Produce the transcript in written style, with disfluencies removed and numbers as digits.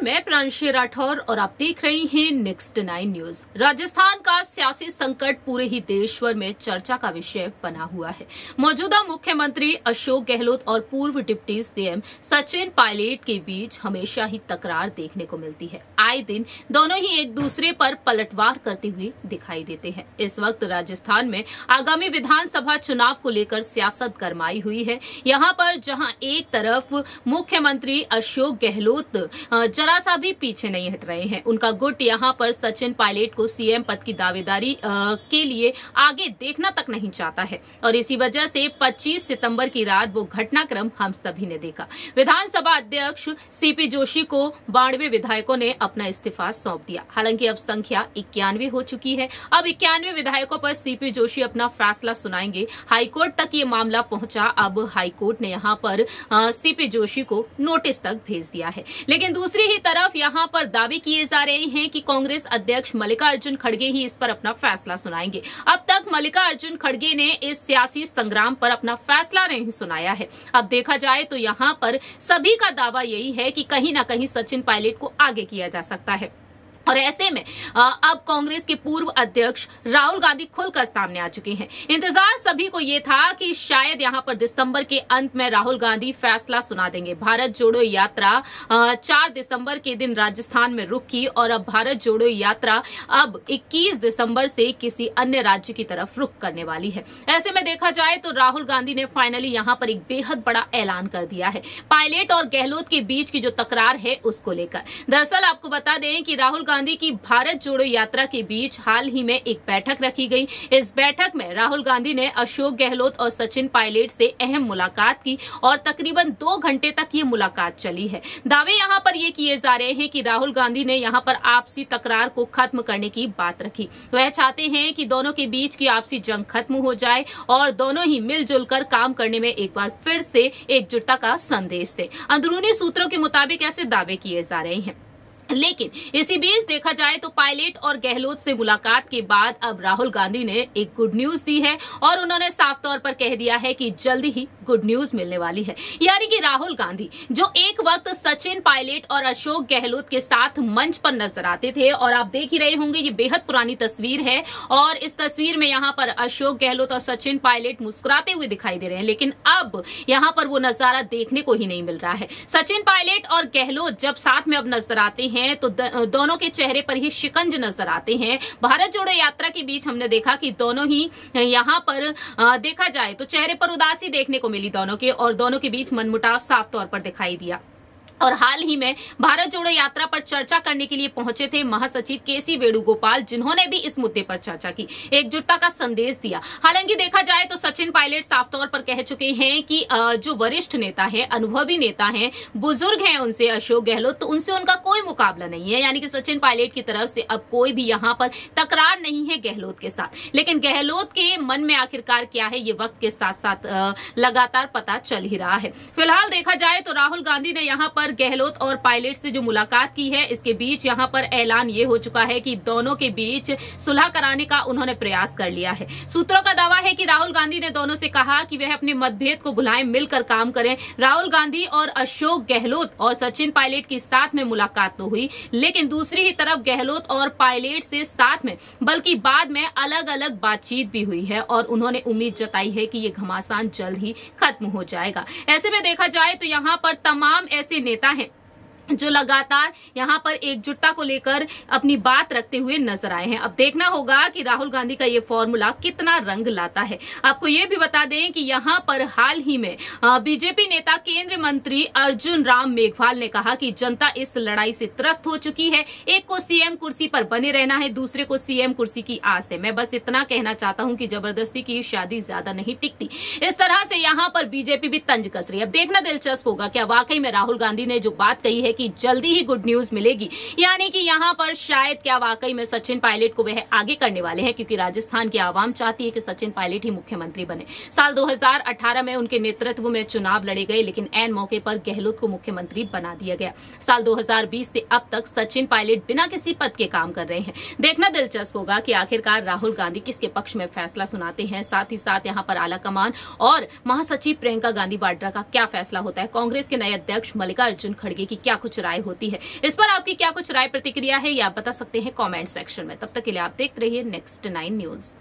मैं प्रांशी राठौर और आप देख रहे हैं नेक्स्ट 9 न्यूज। राजस्थान का सियासी संकट पूरे ही देश भर में चर्चा का विषय बना हुआ है। मौजूदा मुख्यमंत्री अशोक गहलोत और पूर्व डिप्टी सीएम सचिन पायलट के बीच हमेशा ही तकरार देखने को मिलती है। आए दिन दोनों ही एक दूसरे पर पलटवार करते हुए दिखाई देते हैं। इस वक्त राजस्थान में आगामी विधानसभा चुनाव को लेकर सियासत गरमाई हुई है। यहाँ पर जहाँ एक तरफ मुख्यमंत्री अशोक गहलोत जरा सा भी पीछे नहीं हट रहे हैं, उनका गुट यहाँ पर सचिन पायलट को सीएम पद की दावेदारी के लिए आगे देखना तक नहीं चाहता है और इसी वजह से 25 सितंबर की रात वो घटनाक्रम हम सभी ने देखा। विधानसभा अध्यक्ष सीपी जोशी को 92 विधायकों ने अपना इस्तीफा सौंप दिया। हालांकि अब संख्या 91 हो चुकी है। अब 91 विधायकों पर सीपी जोशी अपना फैसला सुनाएंगे। हाईकोर्ट तक ये मामला पहुंचा। अब हाईकोर्ट ने यहाँ पर सीपी जोशी को नोटिस तक भेज दिया है। लेकिन दूसरी ही तरफ यहाँ पर दावे किए जा रहे हैं कि कांग्रेस अध्यक्ष मल्लिकार्जुन खड़गे ही इस पर अपना फैसला सुनाएंगे। अब तक मल्लिकार्जुन खड़गे ने इस सियासी संग्राम पर अपना फैसला नहीं सुनाया है। अब देखा जाए तो यहाँ पर सभी का दावा यही है कि कहीं ना कहीं सचिन पायलट को आगे किया जा सकता है और ऐसे में अब कांग्रेस के पूर्व अध्यक्ष राहुल गांधी खुलकर सामने आ चुके हैं। इंतजार सभी को ये था कि शायद यहां पर दिसंबर के अंत में राहुल गांधी फैसला सुना देंगे। भारत जोड़ो यात्रा 4 दिसंबर के दिन राजस्थान में रुकी और अब भारत जोड़ो यात्रा अब 21 दिसंबर से किसी अन्य राज्य की तरफ रुख करने वाली है। ऐसे में देखा जाए तो राहुल गांधी ने फाइनली यहां पर एक बेहद बड़ा ऐलान कर दिया है पायलट और गहलोत के बीच की जो तकरार है उसको लेकर। दरअसल आपको बता दें कि राहुल गांधी की भारत जोड़ो यात्रा के बीच हाल ही में एक बैठक रखी गई। इस बैठक में राहुल गांधी ने अशोक गहलोत और सचिन पायलट से अहम मुलाकात की और तकरीबन 2 घंटे तक ये मुलाकात चली है। दावे यहाँ पर ये किए जा रहे हैं कि राहुल गांधी ने यहाँ पर आपसी तकरार को खत्म करने की बात रखी। वह चाहते हैं कि दोनों के बीच की आपसी जंग खत्म हो जाए और दोनों ही मिलजुल कर काम करने में एक बार फिर से एकजुटता का संदेश दें। अंदरूनी सूत्रों के मुताबिक ऐसे दावे किए जा रहे हैं। लेकिन इसी बीच देखा जाए तो पायलट और गहलोत से मुलाकात के बाद अब राहुल गांधी ने एक गुड न्यूज दी है और उन्होंने साफ तौर पर कह दिया है कि जल्दी ही गुड न्यूज मिलने वाली है। यानी कि राहुल गांधी जो एक वक्त सचिन पायलट और अशोक गहलोत के साथ मंच पर नजर आते थे और आप देख ही रहे होंगे ये बेहद पुरानी तस्वीर है और इस तस्वीर में यहाँ पर अशोक गहलोत और सचिन पायलट मुस्कुराते हुए दिखाई दे रहे हैं। लेकिन अब यहाँ पर वो नजारा देखने को ही नहीं मिल रहा है। सचिन पायलट और गहलोत जब साथ में अब नजर आते हैं तो दोनों के चेहरे पर ही शिकंज नजर आते हैं। भारत जोड़ो यात्रा के बीच हमने देखा कि दोनों ही यहाँ पर देखा जाए तो चेहरे पर उदासी देखने को मिली दोनों के और दोनों के बीच मनमुटाव साफ तौर पर दिखाई दिया। और हाल ही में भारत जोड़ो यात्रा पर चर्चा करने के लिए पहुंचे थे महासचिव केसी वेणुगोपाल, जिन्होंने भी इस मुद्दे पर चर्चा की, एकजुटता का संदेश दिया। हालांकि देखा जाए तो सचिन पायलट साफ तौर पर कह चुके हैं कि जो वरिष्ठ नेता है, अनुभवी नेता है, बुजुर्ग हैं उनसे अशोक गहलोत, तो उनसे उनका कोई मुकाबला नहीं है। यानी कि सचिन पायलट की तरफ से अब कोई भी यहाँ पर तकरार नहीं है गहलोत के साथ। लेकिन गहलोत के मन में आखिरकार क्या है ये वक्त के साथ साथ लगातार पता चल ही रहा है। फिलहाल देखा जाए तो राहुल गांधी ने यहाँ पर गहलोत और पायलट से जो मुलाकात की है इसके बीच यहाँ पर ऐलान ये हो चुका है कि दोनों के बीच सुलह कराने का उन्होंने प्रयास कर लिया है। सूत्रों का दावा है कि राहुल गांधी ने दोनों से कहा कि वह अपने मतभेद को भुलाएं, मिलकर काम करें। राहुल गांधी और अशोक गहलोत और सचिन पायलट की साथ में मुलाकात तो हुई, लेकिन दूसरी ही तरफ गहलोत और पायलट से साथ में बल्कि बाद में अलग अलग बातचीत भी हुई है और उन्होंने उम्मीद जताई है कि ये घमासान जल्द ही खत्म हो जाएगा। ऐसे में देखा जाए तो यहाँ पर तमाम ऐसे नेता हैं जो लगातार यहाँ पर एकजुटता को लेकर अपनी बात रखते हुए नजर आए हैं। अब देखना होगा कि राहुल गांधी का ये फॉर्मूला कितना रंग लाता है। आपको ये भी बता दें कि यहाँ पर हाल ही में बीजेपी नेता केंद्रीय मंत्री अर्जुन राम मेघवाल ने कहा कि जनता इस लड़ाई से त्रस्त हो चुकी है। एक को सीएम कुर्सी पर बने रहना है, दूसरे को सीएम कुर्सी की आस है। मैं बस इतना कहना चाहता हूँ कि जबरदस्ती की शादी ज्यादा नहीं टिकती। इस तरह से यहाँ पर बीजेपी भी तंज कस रही है। अब देखना दिलचस्प होगा क्या वाकई में राहुल गांधी ने जो बात कही है कि जल्दी ही गुड न्यूज मिलेगी, यानी कि यहाँ पर शायद क्या वाकई में सचिन पायलट को वह आगे करने वाले हैं, क्योंकि राजस्थान की आवाम चाहती है कि सचिन पायलट ही मुख्यमंत्री बने। साल 2018 में उनके नेतृत्व में चुनाव लड़े गए, लेकिन ऐन मौके पर गहलोत को मुख्यमंत्री बना दिया गया। साल 2020 से अब तक सचिन पायलट बिना किसी पद के काम कर रहे हैं। देखना दिलचस्प होगा कि आखिरकार राहुल गांधी किसके पक्ष में फैसला सुनाते हैं। साथ ही साथ यहाँ पर आला कमान और महासचिव प्रियंका गांधी वाड्रा का क्या फैसला होता है। कांग्रेस के नए अध्यक्ष मल्लिकार्जुन खड़गे की क्या कुछ राय होती है। इस पर आपकी क्या कुछ राय प्रतिक्रिया है, या आप बता सकते हैं कमेंट सेक्शन में। तब तक के लिए आप देखते रहिए नेक्स्ट 9 न्यूज।